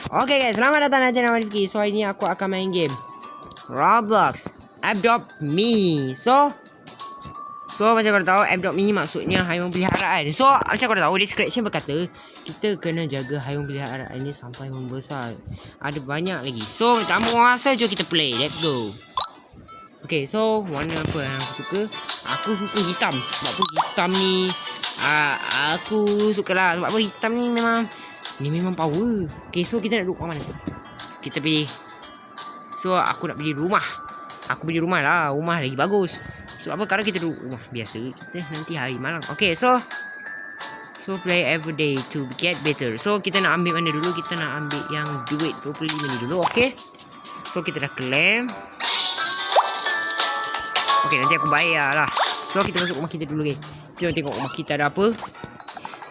Okay guys, selamat datang di channel Rifki. So hari ni aku akan main game Roblox Adopt Me. So macam korang tahu, Adopt Me ni maksudnya haiwan peliharaan. So macam korang tahu, description berkata kita kena jaga haiwan peliharaan ni sampai membesar. Ada banyak lagi. So tak mau rasa, jom kita play. Let's go. Okay, so warna apa yang aku suka? Aku suka hitam. Sebab apa hitam ni aku sukalah. Sebab apa hitam ni memang power. Okay, so kita nak duduk kat mana? Kita pilih. So aku nak pilih rumah. Aku pilih rumah lah. Rumah lagi bagus. Sebab apa? Kalau kita duduk rumah biasa, kita nanti hari malam. Okay, so play every day to get better. So kita nak ambil mana dulu? Kita nak ambil yang duit 25 ni dulu. Okay, so kita dah claim. Okay, nanti aku bayar lah. So kita masuk rumah kita dulu. Okay, jom tengok rumah kita ada apa.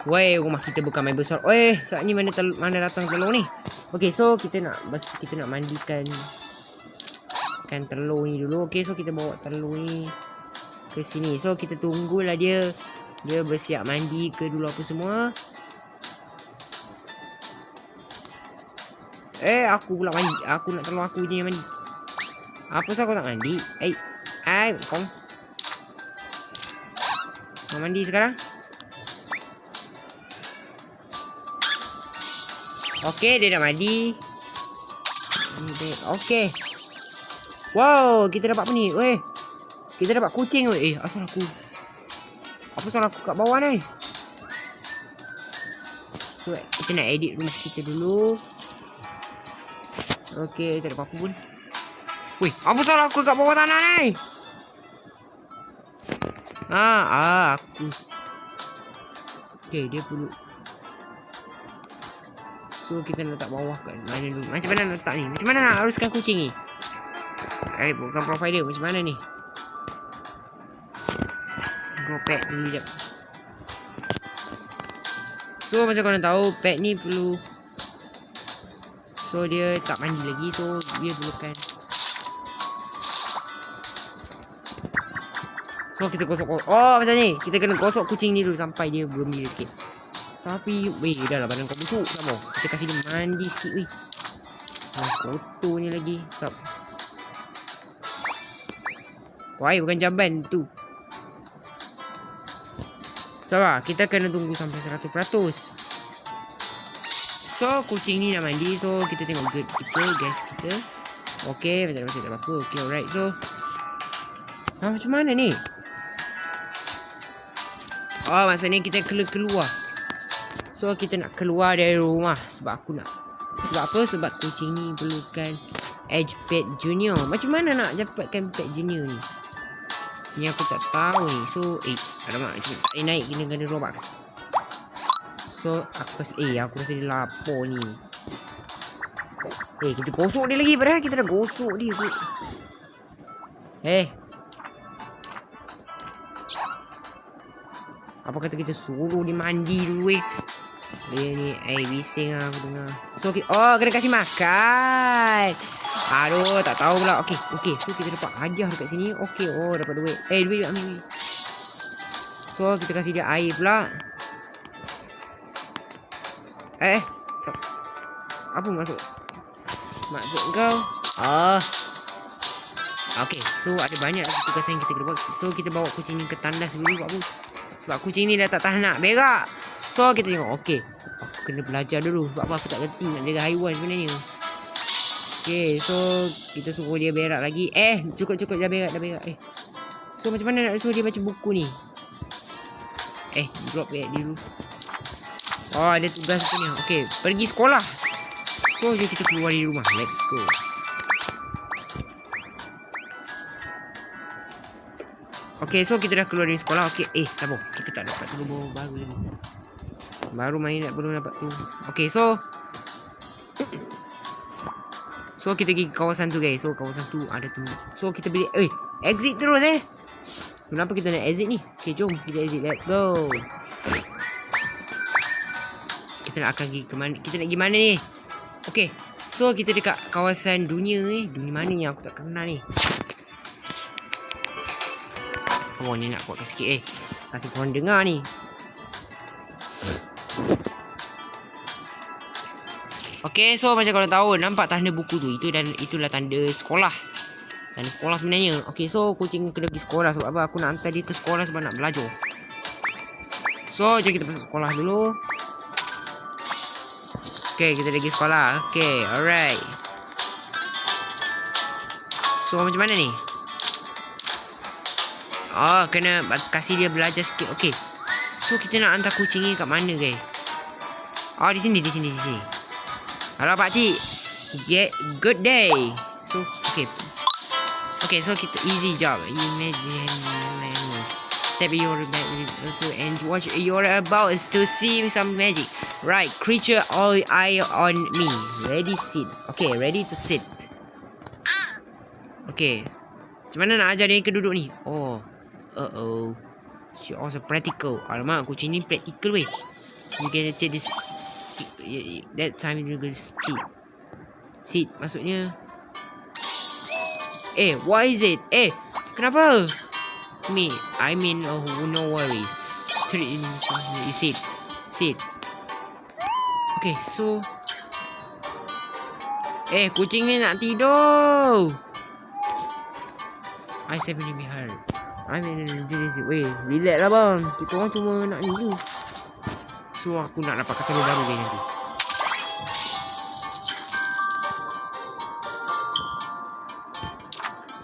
Weh, rumah kita bukan main besar. Weh, saat ni mana datang telur ni? Okay, so kita nak mandikan telur ni dulu. Okay, so kita bawa telur ni ke sini. So kita tunggulah dia bersiap mandi ke dulu apa semua. Aku pula mandi. Aku nak telur aku je yang mandi. Apa sah kau tak mandi? Kau mandi sekarang? Okay, dia dah mandi. Okay. Wow, kita dapat apa ni? Weh, kita dapat kucing. Asal aku? Apa salah aku kat bawah ni? So, kita nak edit rumah kita dulu. Okay, tak ada apa-apa pun. Weh, apa salah aku kat bawah tanah ni? Aku. Okay, dia perlu. So kita letak bawah kat mana dulu. Macam mana nak letak ni? Macam mana nak haruskan kucing ni? Bukan profile dia. Macam mana ni? Grow pet dulu sekejap. So macam korang tahu, pet ni perlu. So dia tak mandi lagi. So dia perlukan. So kita gosok. Oh macam ni. Kita kena gosok kucing ni dulu sampai dia bergembira sikit. Tapi, dah lah badan kau busuk sama. Kita kasih dia mandi sikit, kotor ni lagi. Stop. Bukan jamban tu. Sabar, kita kena tunggu sampai 100%. So, kucing ni dah mandi. So, kita tengok good kita, guys kita. Okay, tak ada apa-apa. Okay, alright. So, macam mana ni? Maksudnya kita keluar. So kita nak keluar dari rumah. Sebab apa? Sebab kucing ni perlukan Edge Pet Junior. Macam mana nak dapatkan Pet Junior ni? Ni aku tak tahu ni. So alamak, macam tak naik kena Robux. So aku rasa dia lapar ni. Kita gosok dia lagi. Padahal kita dah gosok dia tu. Apa kata kita suruh dia mandi dulu Dia ni bising lah aku dengar. So kena kasih makan. Aduh, tak tahu pula. Okay, so kita dapat hadiah dekat sini. Okay, dapat duit. Duit ambil duit. So kita kasih dia air pula. Apa maksud kau? Okay, so ada banyak lagi tugas yang kita kena buat. So kita bawa kucing ni ke tandas dulu. Buat apa? Sebab kucing ni dah tak tahan nak berak. So kita tengok. Okay, aku kena belajar dulu. Sebab apa aku tak kerti nak jaga haiwan sebenarnya. Okay, so kita suruh dia berak lagi. Cukup dah berak. So macam mana nak suruh dia baca buku ni? Drop berak dia dulu. Ada tugas apa ni? Okay, pergi sekolah. So jom kita keluar dari rumah. Let's go. Okay, so kita dah keluar dari sekolah. Okay, tak apa. Kita tak dapat telur baru lagi. Baru main belum dapat tu. Okay, so kita pergi ke kawasan tu guys. So kawasan tu ada tu. So kita beli exit terus Kenapa kita nak exit ni? Okay, jom kita exit. Let's go. Kita nak pergi ke mana? Kita nak pergi mana ni? Okay, so kita dekat kawasan dunia Dunia mana ni? Aku tak kenal ni. Ni nak kuatkan sikit kasih korang dengar ni. Okay, so macam korang tahu, nampak tanda buku tu, itulah tanda sekolah. Tanda sekolah sebenarnya. Okay, so kucing kena pergi sekolah. Sebab apa? Aku nak hantar dia ke sekolah sebab nak belajar. So, jom kita pergi sekolah dulu. Okay, kita pergi sekolah. Okay, alright. So, macam mana ni? Oh, kena kasih dia belajar sikit. Okay. So, kita nak hantar kucing ni kat mana, guys? Oh, di sini. Hello, pakcik. Good day. So, okay. Okay, so kita easy job. Step your back and watch you're about is to see some magic. Right, creature all eye on me. Ready sit. Okay, ready to sit. Okay. Macam mana nak ajar dia ke duduk ni? Oh. She also practical. Alamak, kucing ni practical weh. You can take this. That time you go sit. Sit maksudnya. What is it? Kenapa? I mean, no worries. You sit. Okay, so. Kucing ni nak tidur. I said be hard. I mean, weh, relax lah bang. Kita orang cuma nak ni je. So, aku nak dapat kasar baru guys nanti.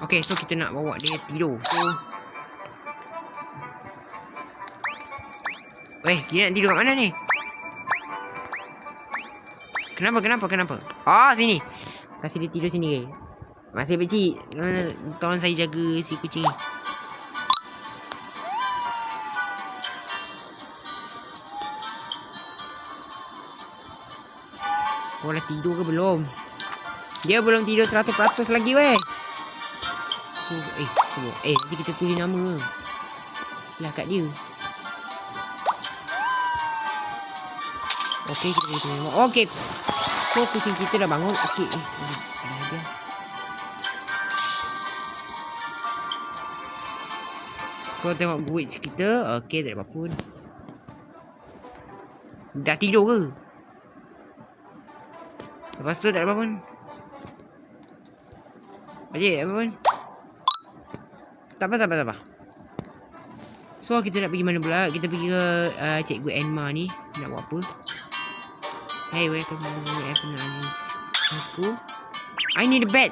Okay, so kita nak bawa dia tidur. So, dia nak tidur kat mana ni? Kenapa? Sini. Kasih dia tidur sini guys. Masih kecil. Tolong saya jaga si kucing. Kau dah tidur ke belum? Dia belum tidur 100% lagi weh. Nanti kita tulis nama lah kat dia. Okay, kita tulis nama. Okay. So, kucing kita dah bangun. Okay. So, tengok guide kita. Okay, tak ada apa pun. Dah tidur ke? Lepas tu tak ada apa pun. Pakcik, apa pun? Tak apa. So, kita nak pergi mana pula? Kita pergi ke Cikgu Enma ni. Nak buat apa? Hey, welcome to school. I need a bed.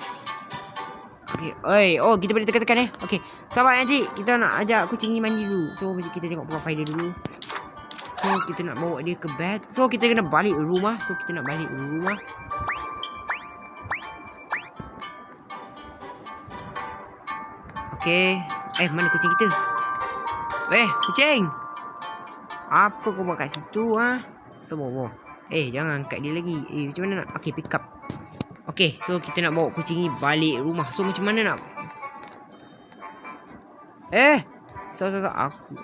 Okay. Kita boleh tekan-tekan Okay. Sabar cik. Kita nak ajak kucing ni mandi dulu. So, kita tengok profile dia dulu. So, kita nak bawa dia ke bed. So, kita kena balik rumah. Okay. Mana kucing kita? Kucing. Apa kau buat kat situ Semua. Jangan angkat dia lagi. Macam mana nak? Okay, pick up. Okay, so kita nak bawa kucing ni balik rumah. So, macam mana nak?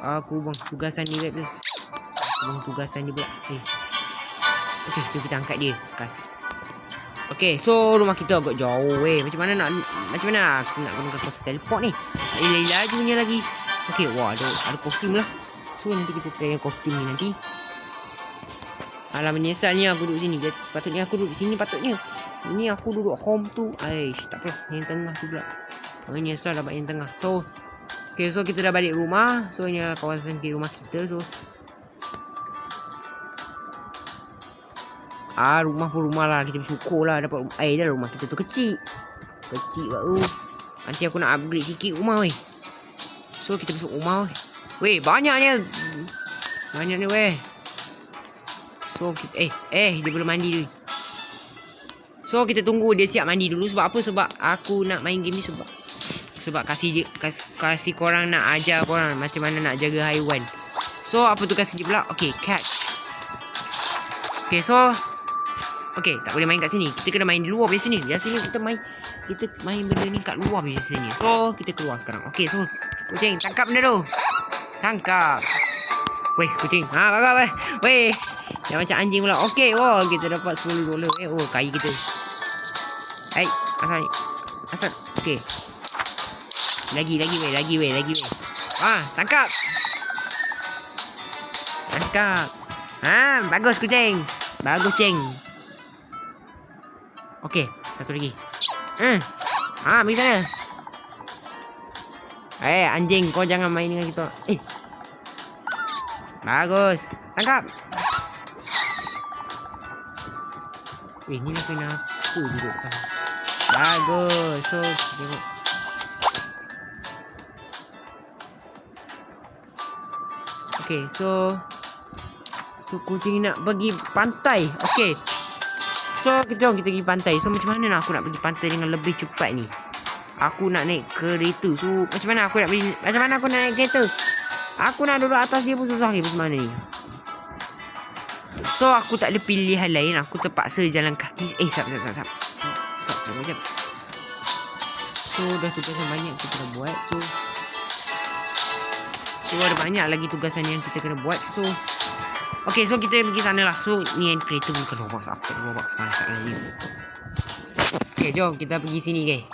Aku buang tugasan dia pula. Okay, so kita angkat dia. Kasih. Okay, so rumah kita agak jauh Macam mana aku nak gunakan kos teleport ni? Lajunya lagi. Okay, ada kostum lah. So nanti kita try yang kostum ni nanti. Alah, menyesalnya aku duduk sini. Patutnya aku duduk sini patutnya. Ini aku duduk home tu. Tak apa. Yang tengah tu pula. Menyesal dapat yang tengah. So, okay, so kita dah balik rumah. So ini kawasan di rumah kita. So rumah pun rumah lah. Kita bersyukur lah dapat rumah. Dah rumah kita tu kecil baru. Nanti aku nak upgrade sikit rumah So kita masuk rumah banyaknya So kita dia belum mandi dulu. So kita tunggu dia siap mandi dulu. Sebab apa? Sebab aku nak main game ni sebab kasih korang, nak ajar korang macam mana nak jaga haiwan. So apa tugas dia pula? Okay, cat. Okay, so tak boleh main kat sini. Kita kena main di luar biasanya. Biasanya kita main benda ni kat luar biasanya. So kita keluar sekarang. Okay, so kucing, tangkap benda tu. Tangkap. Kucing. Bagus. Dah macam anjing pula. Okay, kita dapat $10. Kaya kita. Asal. Okay. Lagi. Tangkap. Bagus kucing. Bagus ceng. Okey, satu lagi. Pergi sana. Anjing, kau jangan main dengan kita. Bagus. Tangkap. Ni nak kena aku dudukkan. Bagus. So, tengok. Okay, so kucing nak pergi pantai. Okay. So, kita pergi pantai. So, macam mana aku nak pergi pantai dengan lebih cepat ni? Aku nak naik kereta. So, macam mana aku nak naik kereta? Aku nak duduk atas dia pun susah ni. Macam mana ni? So, aku tak ada pilihan lain. Aku terpaksa jalan kaki. Sap. Sekejap. So, dah tugasan banyak kita kena buat. So, ada banyak lagi tugasan yang kita kena buat. So, okay, so kita pergi sana lah. So, ni yang kereta bukan Roblox. Apa Roblox masak lagi. Okay, jom kita pergi sini, guys.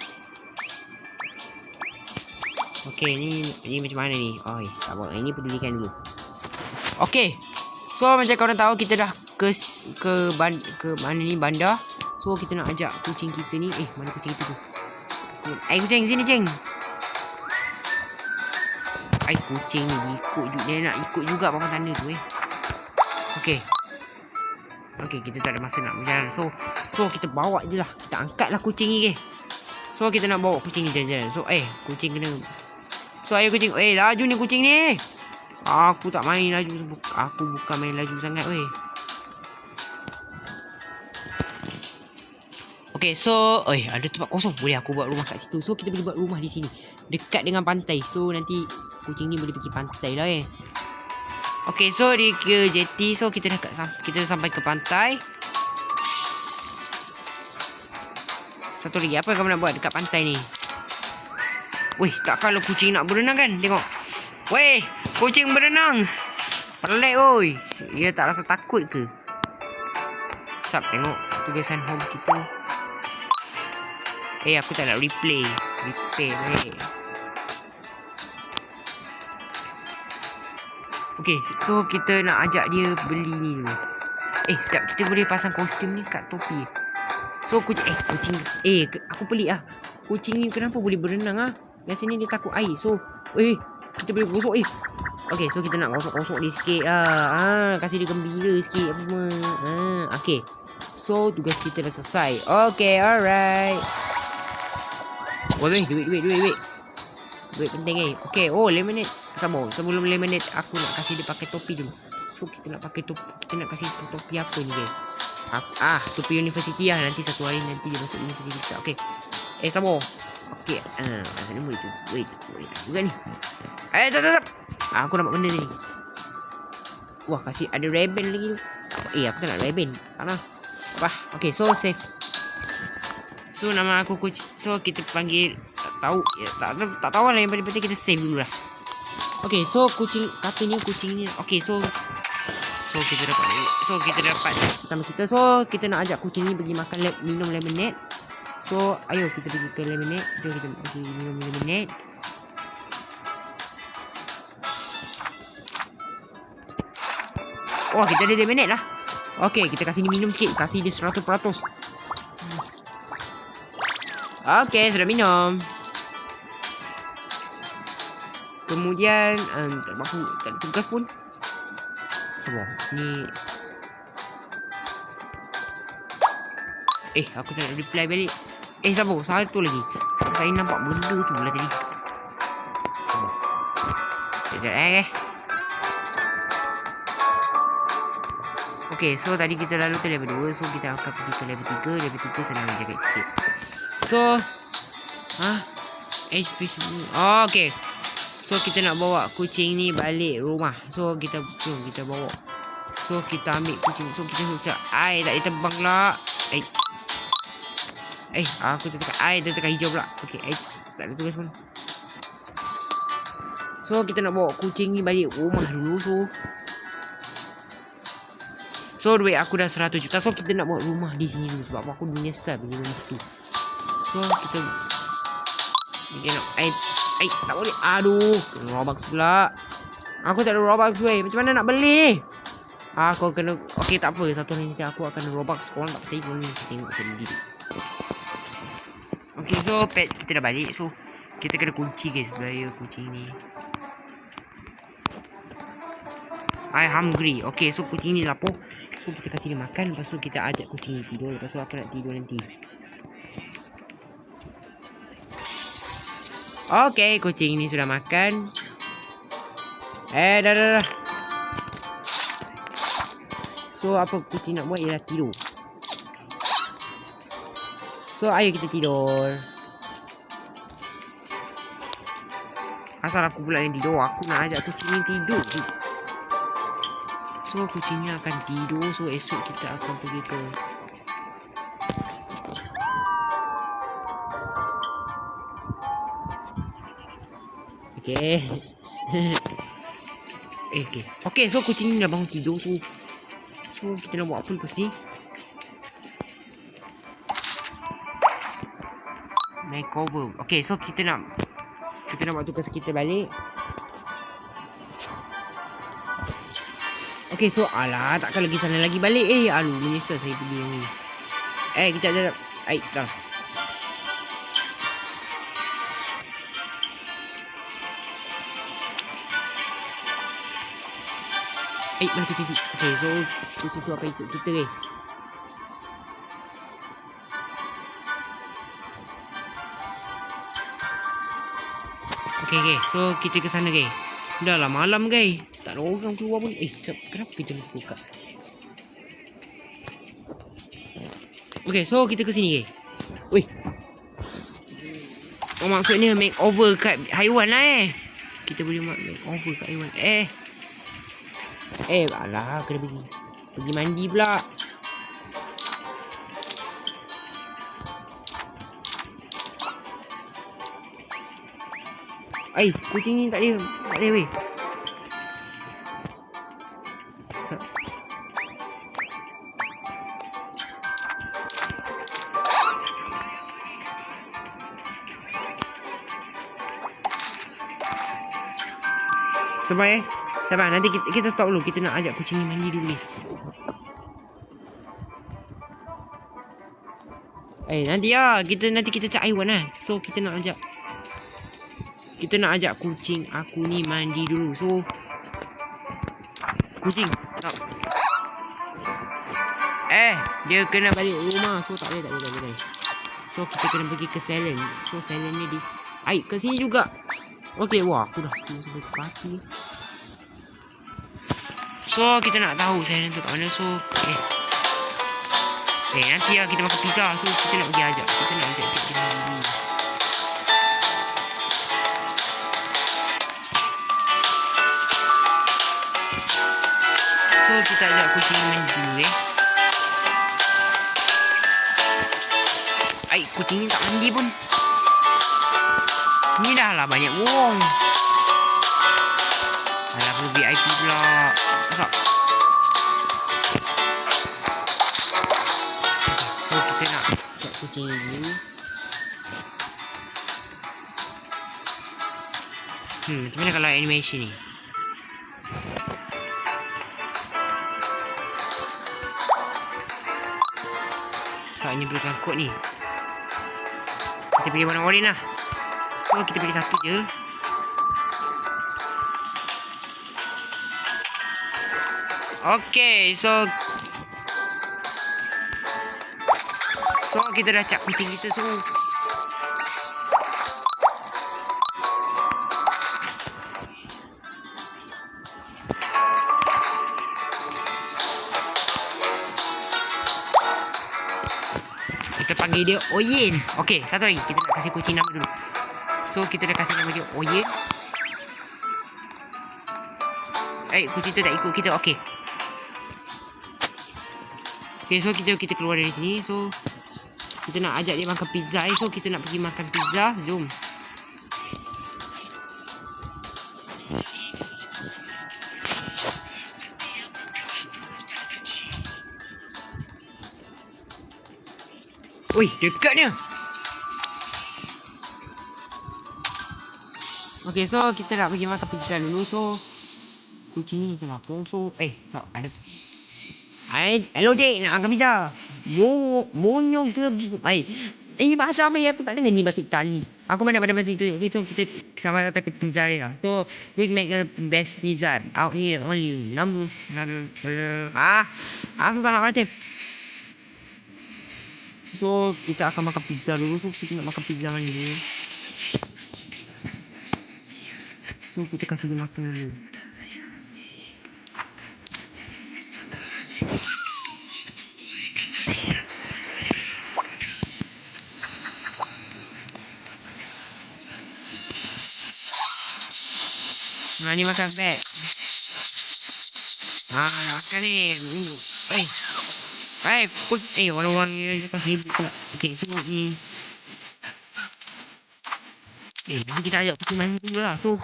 Okay, ni macam mana ni? Sabar. Ini pedulikan dulu. Okay. So, macam korang tahu, kita dah ke mana ni, bandar. So, kita nak ajak kucing kita ni. Mana kucing kita tu? Kucing, sini, cing. Kucing ni dia nak ikut juga bawah tanda tu. Okay, kita tak ada masa nak berjalan. So kita bawa je lah. Kita angkat lah kucing ni, So kita nak bawa kucing ni jalan-jalan. So kucing kena. So ayo kucing. Laju ni kucing ni. Aku tak main laju. Aku bukan main laju sangat, Okay, so ada tempat kosong. Boleh aku buat rumah kat situ. So kita boleh buat rumah di sini, dekat dengan pantai. So nanti kucing ni boleh pergi pantai lah. Okay, so di ke jeti. So kita sampai ke pantai. Satu lagi, apa kamu nak buat dekat pantai ni? Tak kalau kucing nak berenang kan. Tengok. Kucing berenang. Pelik dia tak rasa takut ke? Tengok tugasan home kita. Aku tak nak replay baik. Okay, so kita nak ajak dia beli ni dulu. Sekejap, kita boleh pasang kostum ni kat topi. So kucing aku pelik lah. Kucing ni kenapa boleh berenang biasanya dia takut air. So kita boleh gosok. Okay, so kita nak gosok dia sikit lah. Kasih dia gembira sikit apa semua. Okay, so tugas kita dah selesai. Okay, alright. Duit penting. Okay, lemonade. Sabar, sebelum lemonade aku nak kasih dia pakai topi dulu. So kita nak pakai topi. Kita nak kasih topi apa ni, guys? Topi universiti lah. Nanti satu hari nanti dia masuk universiti kita. Okay, sabar. Okay, macam mana tu? Wait juga ni. Jap. Aku dapat benda ni. Kasih ada ribbon lagi tu. Aku tak nak ribbon. Tak nak. Okay, so save. So nama aku kucing. So kita panggil. Tak tahu lah, yang paling penting kita save dulu lah. Okay, so kucing ni. Okay, so kita dapat pertama kita. So kita nak ajak kucing ni pergi makan minum lemonade. So ayo kita pergi ke lemonade. Jom kita pergi minum lemonade. Kita ada lemonade lah. Okay, kita kasih dia minum sikit. Kasih dia 100%. Okay, sudah minum. Kemudian tak ada tugas pun. Sabar. Ni aku tak nak reply balik. Sabar. Satu lagi. Saya nampak benda tu lah tadi. Sekejap. Okay, so tadi kita lalu ke level 2. So kita akan pergi ke level 3. Level 3 senang jaga sikit. So HP semua. Okay. So kita nak bawa kucing ni balik rumah. So kita bawa. So kita ambil kucing. So kita ucap tak dia terbang lah. Aku tekan hijau pula. Okay, tak ada tugas pun. So kita nak bawa kucing ni balik rumah dulu. So duit aku dah 100 juta. So kita nak bawa rumah di sini dulu. Sebab aku menyesal pergi rumah tu. So kita nak tak boleh. Aduh, Robux pula. Aku tak ada Robux weh. Macam mana nak beli ni? Aku kena. Okay, tak apa. Satu hari nanti aku akan Robux. Korang tak percaya pun ni. Tengok sendiri. Okay, so pet kita dah balik. So kita kena kunci guys. Bahaya kucing ni. I hungry. Okay, so kucing ni lapar. So kita kasih dia makan. Lepas tu kita ajak kucing ni tidur. Lepas tu aku nak tidur nanti. Okay, kucing ni sudah makan. Dah. So apa kucing nak buat ialah tidur. So ayo kita tidur. Asal aku pula yang tidur. Aku nak ajak kucing ni tidur. So kucingnya akan tidur. So esok kita akan pergi ke Okay. Okay, so kucing ni dah bangun tidur. So kita nak buat apa lepas ni? Makeover. Okay, so kita nak buat tugas kita balik. Okay, so alah, takkan lagi sana lagi balik. Aduh, menyesal saya pergi yang ni. Kita salah. Mana kucing tu? Okay, so kucing tu akan ikut kita ke? Okay, so kita ke sana ke? Dah lah malam ke? Tak ada orang keluar pun. Kenapa kita mesti buka? Okay, so kita ke sini ke? Weh. Maksudnya makeover kat haiwan lah Kita boleh makeover kat haiwan. Alah, kena pergi mandi pula. Kucing ni tak boleh weh. Sabar, nanti kita stop dulu. Kita nak ajak kucing ni mandi dulu ni. Nanti kita cari haiwan lah. So kita nak ajak kucing aku ni mandi dulu. So kucing stop. Dia kena balik rumah. So tak boleh. So kita kena pergi ke salon. So salon ni kat sini juga. Okay, wah aku dah sampai ke parti. So kita nak tahu salon tu kat mana. So nanti lah kita makan pizza. So kita nak pergi ajak. Kita nak ajak kita dulu. So kita ajak kucing mandi dulu kucing ni tak mandi pun. Ni dah lah banyak wong. Alah aku VIP pula. Masuk. So kita nak cek kucing ni dulu. Macam mana kalau animation ni? So ini perlukan kod ni. Kita pilih warna orange lah. So kita pilih satu je. Okay, so kita dah cap kucing kita. So kita panggil dia Oyen. Okay, satu lagi. Kita nak kasih kucing nama dulu. So kita dah kasih nama dia Oyen. Kucing tu tak ikut kita. Okay, so kita keluar dari sini. So kita nak ajak dia makan pizza. So kita nak pergi makan pizza. Jom. Ui, dekatnya. Okay, so kita nak pergi makan pizza dulu. So kucing ni macam apa? So tak ada. Hello cik, nak makan pizza. Monyong ke? Ini bahasa apa ya? Aku tak dengar ni bahasa Itali. Aku mana pada bahasa itu. So kita sama datang ke pizza ya. So we make the best pizza out here only. Aku tak nak macam. So kita akan makan pizza dulu. So kita nak makan pizza ni. So kita kasih dia makan dulu. Ni makan pet. Nak makan ni. Orang-orang ni cakap ribut pula. Okay, so nanti kita ajak pergi mandi dulu lah. So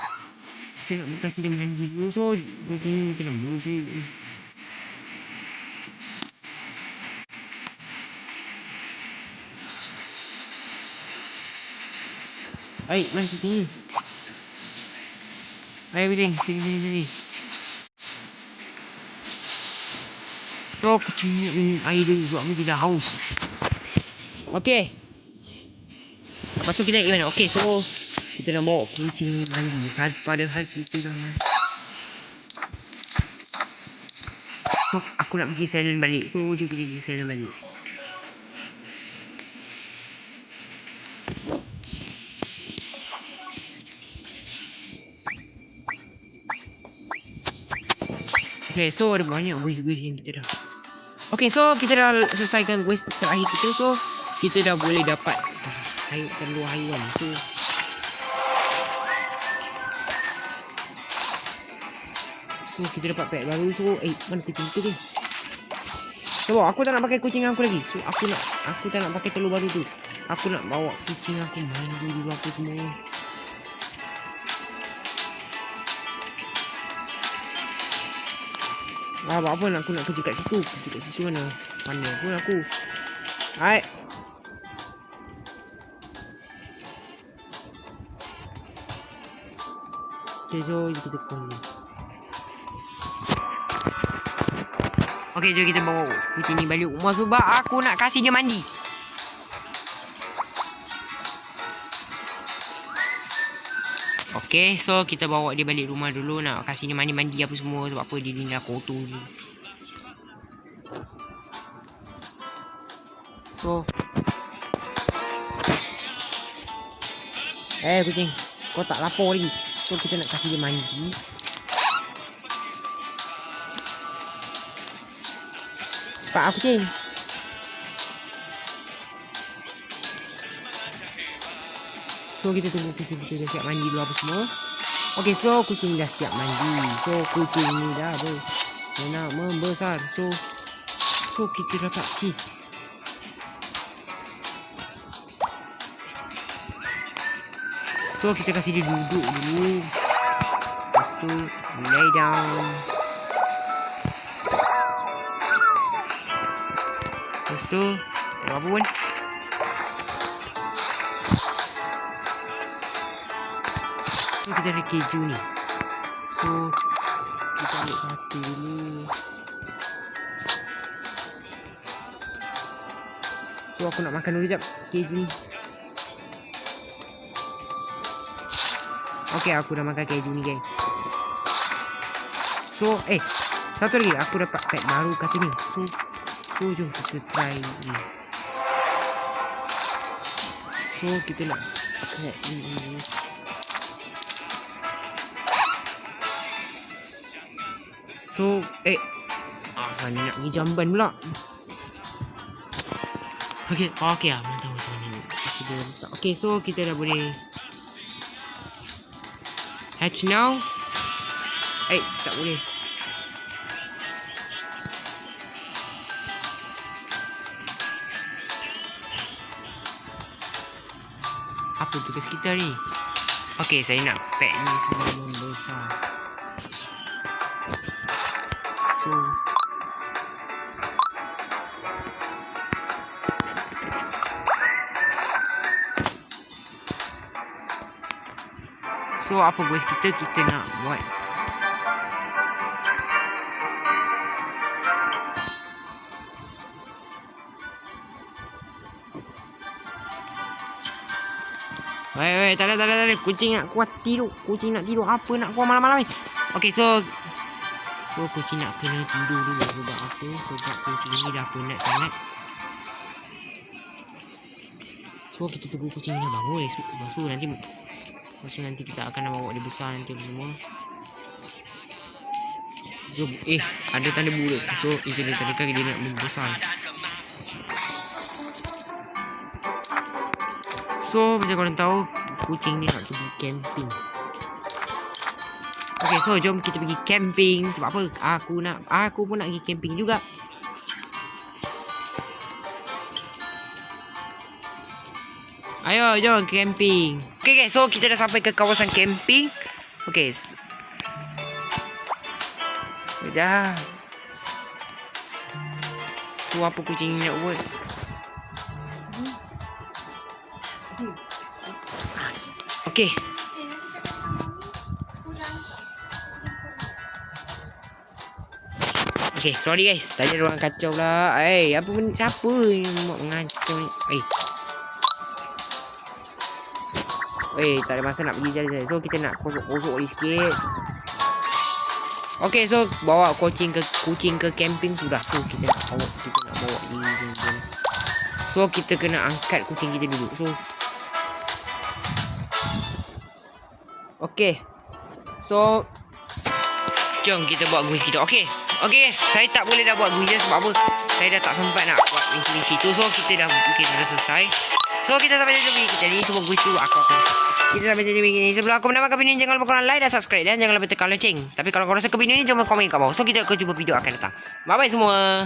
kita nak buka kita mandi dulu. So kita nak bersih. Mari sini. Everything, sini. So kucing ni air dia sebab ni dia dah haus. Okay. Lepas tu kita nak mana? Okay, so kita nak bawa kucing mandi. Padahal kita dah so aku nak pergi salon balik. So kita pergi salon balik. Okay, so ada banyak voice yang kita dah. Okay, so kita dah selesaikan voice terakhir kita. So kita dah boleh dapat telur haiwan. So kita dapat pet baru. So mana kucing tu? So aku tak nak pakai kucing aku lagi. So aku tak nak pakai telur baru tu. Aku nak bawa kucing aku mandi dulu apa semua. Apa nak aku nak kerja kat situ. Kerja kat situ mana? Mana pun aku. Hai. Okay, so kita kembali. Okay, jom kita bawa kucing ni balik rumah sebab aku nak kasih dia mandi. Okay, so kita bawa dia balik rumah dulu. Nak kasih dia mandi-mandi apa semua. Sebab apa dia ni dah kotor ni. So kucing, kau tak lapor lagi. So kita nak kasih dia mandi. Cepat kucing. So kita tunggu kucing kita dah siap mandi dulu apa semua. Okay, so kucing dah siap mandi. So kucing ni dah nak membesar. So kita dapat cheese. So kita kasih dia duduk dulu. Lepas tu lay down. Lepas tu apa pun. So kita ada keju ni. So kita ambil satu dulu. So aku nak makan dulu jap keju ni. Okay, aku dah makan keju ni guys. So satu lagi aku dapat pet baru kat sini. So jom kita try ni. So kita nak pakai ni. So sana nak pergi jamban pula. Okay lah, mana tahu macam ni. Okay, so kita dah boleh hatch now. Tak boleh. Apa tugas kita ni? Okay, saya nak pet ni semua membesar. So apa guys, kita nak buat Weh, tak ada. Kucing nak kuat tidur. Kucing nak tidur. Apa nak kuat malam-malam ni? Okay, so kucing nak kena tidur dulu. Sebab apa? Sebab kucing ni dah penat sangat. So, kita tunggu kucing ni dah bangun. Lepas tu nanti kita akan bawa dia besar nanti apa semua. So, ada tanda buruk. So, itu dia tanda dia nak membesar. So, macam korang tahu, kucing ni nak pergi camping. Okay, so jom kita pergi camping. Sebab apa? Aku pun nak pergi camping juga. Ayo, jom camping. Okay guys, so kita dah sampai ke kawasan camping. Okay. Sekejap. Tu apa kucing ni nak buat? Okay. Okay, sorry guys. Tadi ada orang kacau lah. Apa benda? Siapa yang buat mengacau ni? Tak ada masa nak pergi jalan-jalan. So, kita nak kosok-kosok ni sikit. Okay, so bawa kucing ke camping sudah. So, kita nak bawa ni. So, kita kena angkat kucing kita dulu. So, okay. So, jom kita buat guis kita. Okay guys, saya tak boleh dah buat guis sebab apa? Saya dah tak sempat nak buat misi tu. So, kita dah selesai. So, kita sampai di video kita ni. Semua guis tu aku akan kita sampai di video ini. Sebelum aku menambahkan video ini, jangan lupa korang like dan subscribe. Dan jangan lupa tekan lonceng. Tapi kalau korang suka video ini, jangan komen kat bawah. So, kita akan jumpa video akan datang. Bye-bye semua.